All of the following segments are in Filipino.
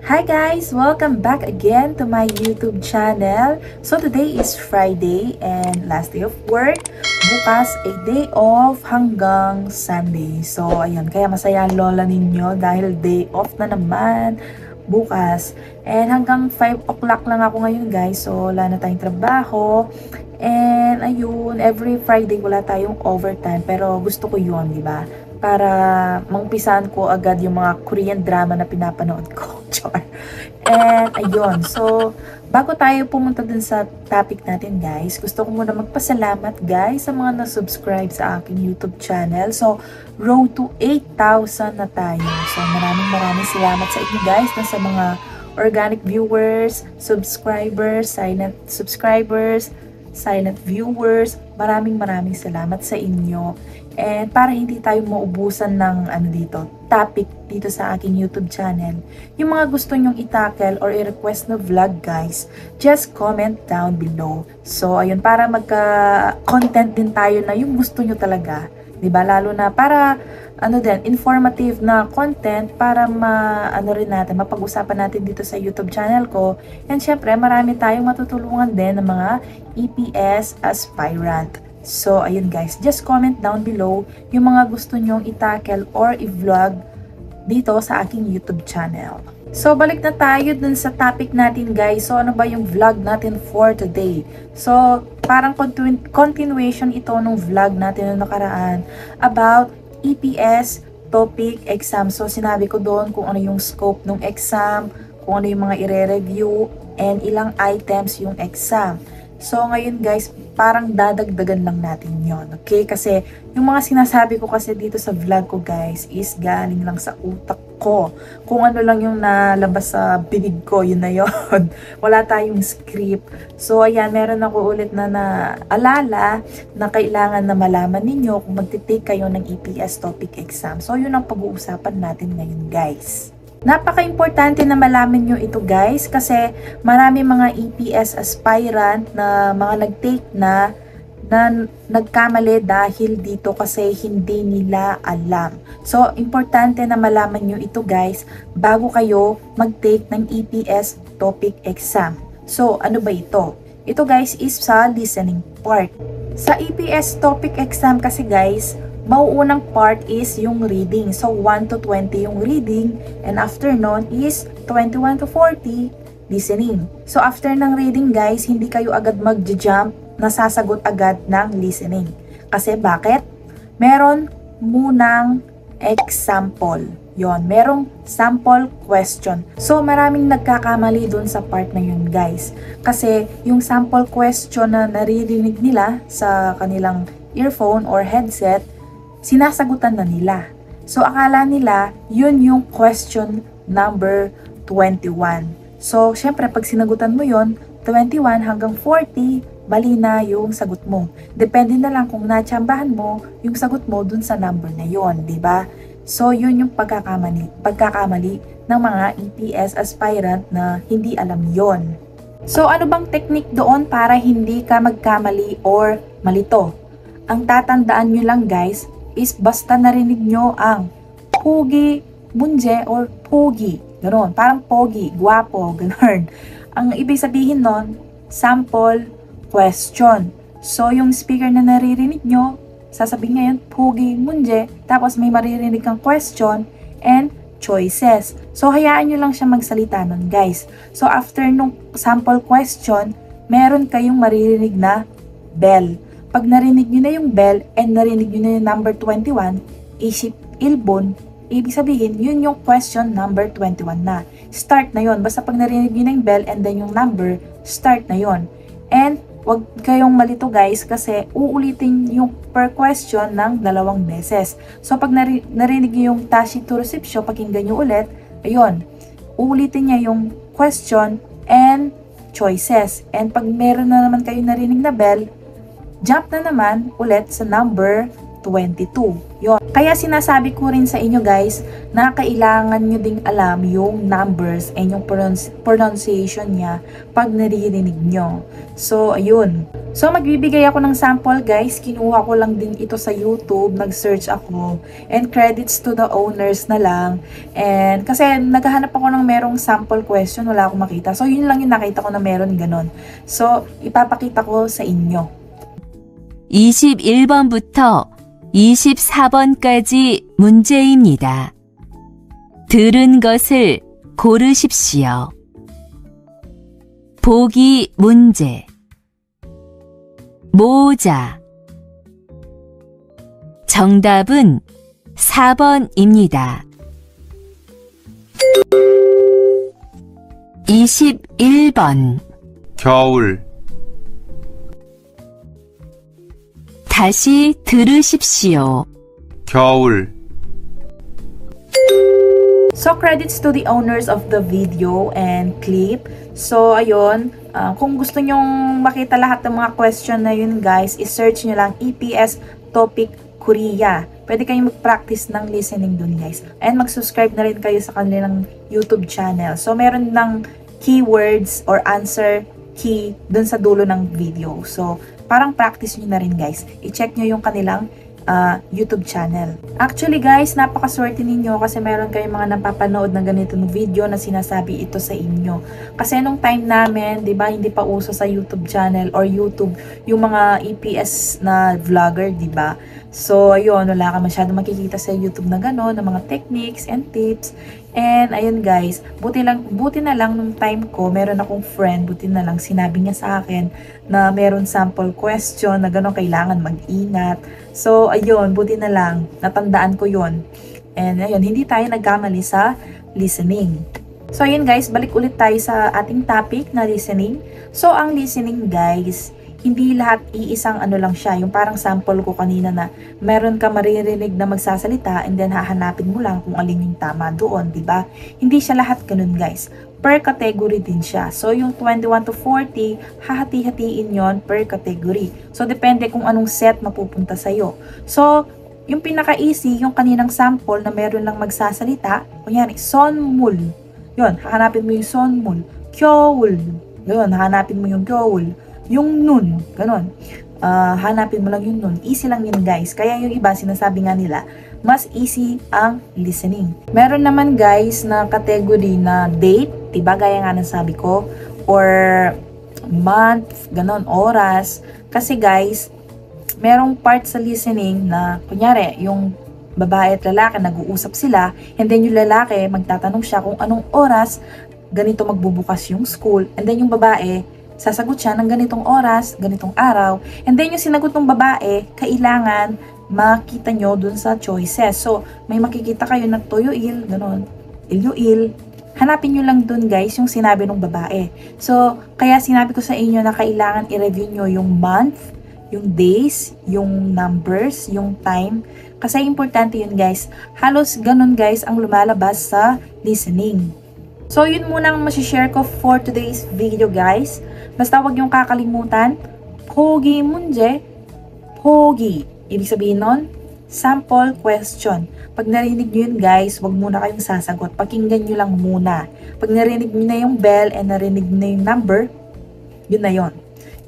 Hi guys! Welcome back again to my YouTube channel. So today is Friday and last day of work. Bukas a day off hanggang Sunday. So ayun, kaya masaya ang lola ninyo dahil day off na naman bukas. And hanggang 5 o'clock lang ako ngayon guys. So wala na tayong trabaho. And ayun, every Friday wala tayong overtime. Pero gusto ko yun, di ba? Para mangpisan ko agad yung mga Korean drama na pinapanood ko. Char. And ayun, so bago tayo pumunta dun sa topic natin guys, gusto ko muna magpasalamat guys sa mga na-subscribe sa aking YouTube channel. So road to 8,000 na tayo. So maraming salamat sa inyo guys na sa mga organic viewers, subscribers, silent subscribers, silent viewers. Maraming salamat sa inyo. And para hindi tayo maubusan ng topic dito sa aking YouTube channel, yung mga gusto nyong itackle or i-request na vlog guys, just comment down below. So ayun, para magka-content din tayo na yung gusto nyo talaga, 'di ba? Lalo na para informative na content para mapag-usapan natin dito sa YouTube channel ko. And syempre, marami tayong matutulungan din ng mga EPS aspirant. So, ayun guys, just comment down below yung mga gusto nyong itackle or i-vlog dito sa aking YouTube channel. So, balik na tayo dun sa topic natin guys. So, ano ba yung vlog natin for today? So, parang continuation ito nung vlog natin na nakaraan about EPS topic exam. So, sinabi ko doon kung ano yung scope ng exam, kung ano yung mga ire-review, and ilang items yung exam. So, ngayon guys, parang dadagdagan lang natin yon, okay? Kasi, yung mga sinasabi ko kasi dito sa vlog ko guys, is galing lang sa utak ko. Kung ano lang yung nalabas sa bibig ko, yun na yun. Wala tayong script. So, ayan, meron ako ulit na naalala na kailangan na malaman ninyo kung magtitake kayo ng EPS topic exam. So, yun ang pag-uusapan natin ngayon guys. Napaka-importante na malaman nyo ito guys kasi marami mga EPS aspirant na mga nag-take na nagkamali dahil dito kasi hindi nila alam. So, importante na malaman nyo ito guys bago kayo mag-take ng EPS topic exam. So, ano ba ito? Ito guys is sa listening part. Sa EPS topic exam kasi guys, mauunang part is yung reading. So, 1 to 20 yung reading. And after nun is 21 to 40 listening. So, after ng reading guys, hindi kayo agad mag-jump na sasagot agad ng listening. Kasi bakit? Meron munang example. Yon, merong sample question. So, maraming nagkakamali dun sa part na yun guys. Kasi yung sample question na naririnig nila sa kanilang earphone or headset, sinasagutan na nila. So, akala nila, yun yung question number 21. So, syempre, pag sinagutan mo yun, 21 hanggang 40, bali na yung sagot mo. Depende na lang kung natsambahan mo yung sagot mo dun sa number na yun, di ba? So, yun yung pagkakamali ng mga EPS aspirant na hindi alam yon. So, ano bang technique doon para hindi ka magkamali or malito? Ang tatandaan nyo lang guys, is basta narinig nyo ang pugi, munje, or pogi. Ganon. Parang pogi, guwapo, ganon. Ang ibig sabihin nun, sample question. So, yung speaker na naririnig nyo, sasabihin ngayon, pugi, munje, tapos may maririnig kang question and choices. So, hayaan nyo lang siya magsalita nun, guys. So, after nung sample question, meron kayong maririnig na bell. Pag narinig nyo na yung bell and narinig nyo na yung number 21, isip ilbon, ibig sabihin, yun yung question number 21 na. Start na yon. Basta pag narinig nyo na yung bell and then yung number, start na yon. And wag kayong malito guys kasi uulitin yung per question ng 2 beses. So pag narinig nyo yung tashi to reception, pakinggan nyo ulit, ayun, uulitin niya yung question and choices. And pag meron na naman kayong narinig na bell, jump na naman ulit sa number 22. Yon. Kaya sinasabi ko rin sa inyo guys na kailangan nyo ding alam yung numbers and yung pronunciation niya pag naririnig nyo. So, ayun. So, magbibigay ako ng sample guys. Kinuha ko lang din ito sa YouTube. Nag-search ako. And credits to the owners na lang. And kasi naghahanap ako ng merong sample question. Wala akong makita. So, yun lang yung nakita ko na meron ganon. So, ipapakita ko sa inyo. 21번부터 24번까지 문제입니다. 들은 것을 고르십시오. 보기 문제. 모자. 정답은 4번입니다. 21번. 겨울, 다시 들으십시오. 겨울, So, credits to the owners of the video and clip. So, ayun. Kung gusto nyong makita lahat ng mga question na yun, guys, i-search nyo lang EPS Topic Korea. Pwede kayong mag-practice ng listening dun, guys. And mag-subscribe na rin kayo sa kanilang YouTube channel. So, meron ng keywords or answer key dun sa dulo ng video. So, parang practice nyo na rin, guys. I-check nyo yung kanilang YouTube channel. Actually guys, napakaswerte ninyo kasi meron kayong mga napapanood ng ganitong video na sinasabi ito sa inyo. Kasi nung time namin, 'di ba, hindi pa uso sa YouTube channel or YouTube yung mga EPS na vlogger, 'di ba? So ayun, wala ka masyado makikita sa YouTube na gano'n, ng mga techniques and tips. And ayun guys, buti na lang nung time ko, meron akong friend, buti na lang sinabi niya sa akin na meron sample question na gano'n, kailangan mag-ingat. So ayun, buti na lang, natandaan ko yon. And ayun, hindi tayo nagkamali sa listening. So ayun guys, balik ulit tayo sa ating topic na listening. So ang listening guys, hindi lahat iisang ano lang siya, yung parang sample ko kanina na meron ka maririnig na magsasalita and then hahanapin mo lang kung alin yung tama doon, di ba? Hindi siya lahat ganun guys. Per category din siya. So yung 21 to 40, hahati-hatiin yon per category. So depende kung anong set mapupunta sa'yo. So yung pinaka-easy, yung kaninang sample na meron lang magsasalita, kunyari, sonmul. Yun, hahanapin mo yung sonmul. Kyoul. Yun, hahanapin mo yung kyoul. Yung nun, ganon. Hanapin mo lang yung nun. Easy lang yun guys. Kaya yung iba, sinasabi nga nila, mas easy ang listening. Meron naman guys na category na date, diba? Gaya nga ng sabi ko. Or month, ganon, oras. Kasi guys, merong part sa listening na, kunyari, yung babae at lalaki, nag-uusap sila, and then yung lalaki, magtatanong siya kung anong oras, ganito magbubukas yung school, and then yung babae, sasagot siya ng ganitong oras, ganitong araw. And then yung sinagot ng babae, kailangan makita nyo dun sa choices. So, may makikita kayo na toyo-il, ganon, ilyo-il. Hanapin nyo lang dun guys yung sinabi ng babae. So, kaya sinabi ko sa inyo na kailangan i-review nyo yung month, yung days, yung numbers, yung time. Kasi importante yun guys. Halos ganon guys ang lumalabas sa listening. So, yun muna ang masishare ko for today's video guys. Basta wag yung kakalimutan, pogi 문제, pogi. Ibig sabihin nun, sample question. Pag narinig nyo yun guys, wag muna kayong sasagot. Pakinggan nyo lang muna. Pag narinig nyo na yung bell and narinig nyo na yung number, yun na yun.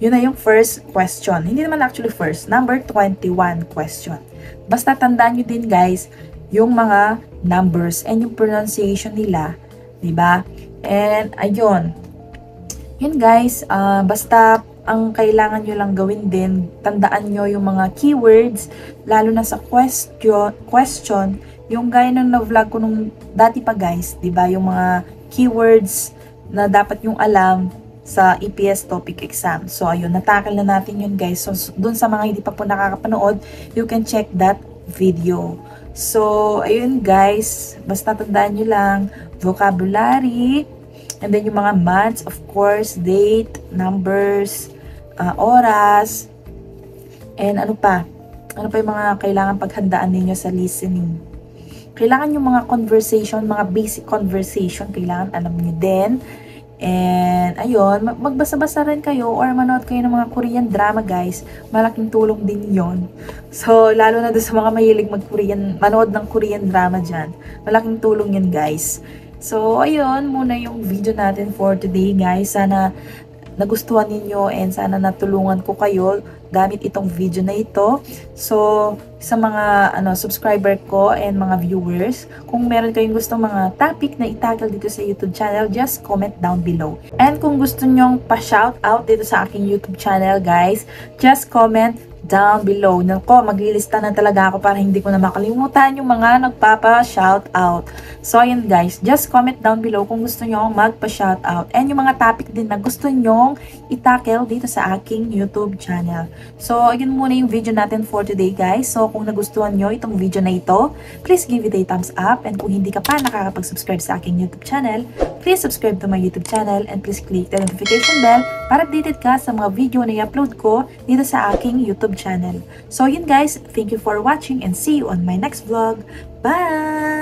Yun na yung first question. Hindi naman actually first, number 21 question. Basta tandaan nyo din guys, yung mga numbers and yung pronunciation nila. Diba? And ayun. Yun guys, basta ang kailangan nyo lang gawin din, tandaan nyo yung mga keywords, lalo na sa question, yung gaya ng na-vlog ko nung dati pa guys, diba? Yung mga keywords na dapat yung alam sa EPS topic exam. So ayun, natakal na natin yun guys. So dun sa mga hindi pa po nakakapanood, you can check that video. So ayun guys, basta tandaan nyo lang, vocabulary, and then yung mga months, of course, date, numbers, oras, and ano pa yung mga kailangan paghandaan ninyo sa listening. Kailangan yung mga conversation, mga basic conversation, kailangan alam nyo din. And ayun, magbasa-basa rin kayo or manood kayo ng mga Korean drama guys. Malaking tulong din yon. So, lalo na doon sa mga mahilig manood ng Korean drama dyan. Malaking tulong yun guys. So, ayun, muna yung video natin for today guys. Sana nagustuhan ninyo and sana natulungan ko kayo gamit itong video na ito. So, sa mga subscriber ko and mga viewers, kung meron kayong gusto mga topic na itagal dito sa YouTube channel, just comment down below. And kung gusto nyong pa-shout out dito sa aking YouTube channel, guys, just comment down below. Nako, maglilista na talaga ako para hindi ko na makalimutan yung mga nagpapa-shout out. So, ayun guys, just comment down below kung gusto nyo magpa-shout out. And yung mga topic din na gusto nyong itakel dito sa aking YouTube channel. So, ayun muna yung video natin for today, guys. So, kung nagustuhan nyo itong video na ito, please give it a thumbs up. And kung hindi ka pa nakakapag-subscribe sa aking YouTube channel, please subscribe to my YouTube channel and please click the notification bell para updated ka sa mga video na i-upload ko dito sa aking YouTube channel. So, yun guys, thank you for watching and see you on my next vlog. Bye!